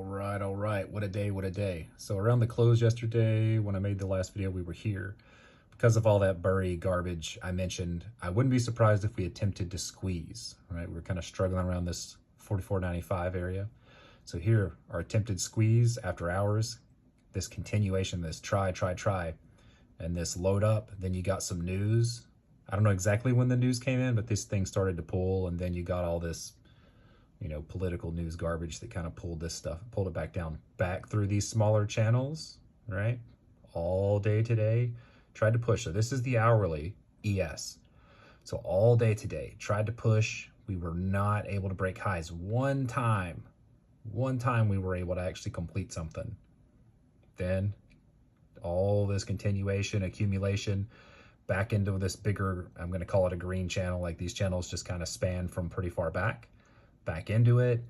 All right. What a day, what a day. So around the close yesterday, when I made the last video, we were here. Because of all that Burry garbage I mentioned, I wouldn't be surprised if we attempted to squeeze, right? We're kind of struggling around this 44.95 area. So here, our attempted squeeze after hours, this continuation, this try, and this load up. Then you got some news. I don't know exactly when the news came in, but this thing started to pull, and then you got all this political news garbage that kind of pulled it back down, back through these smaller channels, right? All day today, tried to push. So this is the hourly ES. So all day today, tried to push. We were not able to break highs. One time we were able to actually complete something. Then all this continuation, accumulation, back into this bigger, I'm going to call it a green channel. Like these channels just kind of span from pretty far back into it.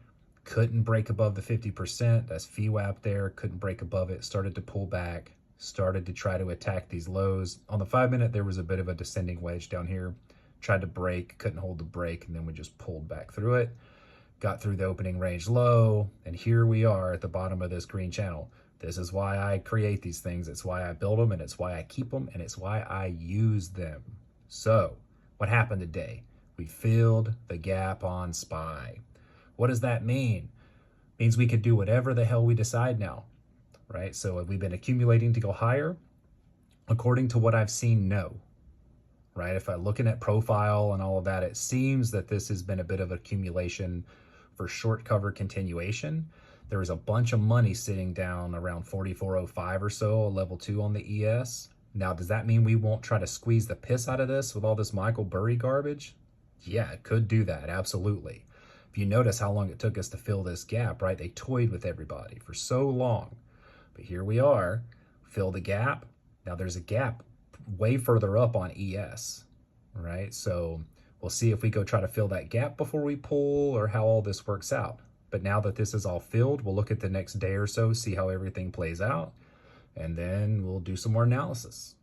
Couldn't break above the 50%. That's VWAP there. Couldn't break above it. Started to pull back. Started to try to attack these lows. On the 5 minute, there was a bit of a descending wedge down here. Tried to break, couldn't hold the break, and then we just pulled back through it. Got through the opening range low, and here we are at the bottom of this green channel. This is why I create these things. It's why I build them, and it's why I keep them, and it's why I use them. So, what happened today? We filled the gap on SPY. What does that mean? It means we could do whatever the hell we decide now, right? So have we been accumulating to go higher? According to what I've seen, no, right? If I'm looking at profile and all of that, it seems that this has been a bit of accumulation for short cover continuation. There was a bunch of money sitting down around 44.05 or so, level 2 on the ES. Now, does that mean we won't try to squeeze the piss out of this with all this Michael Burry garbage? Yeah, it could do that, absolutely. If you notice how long it took us to fill this gap, right? They toyed with everybody for so long. But here we are, fill the gap. Now there's a gap way further up on ES, right? So we'll see if we go try to fill that gap before we pull or how all this works out. But now that this is all filled, we'll look at the next day or so, see how everything plays out, and then we'll do some more analysis.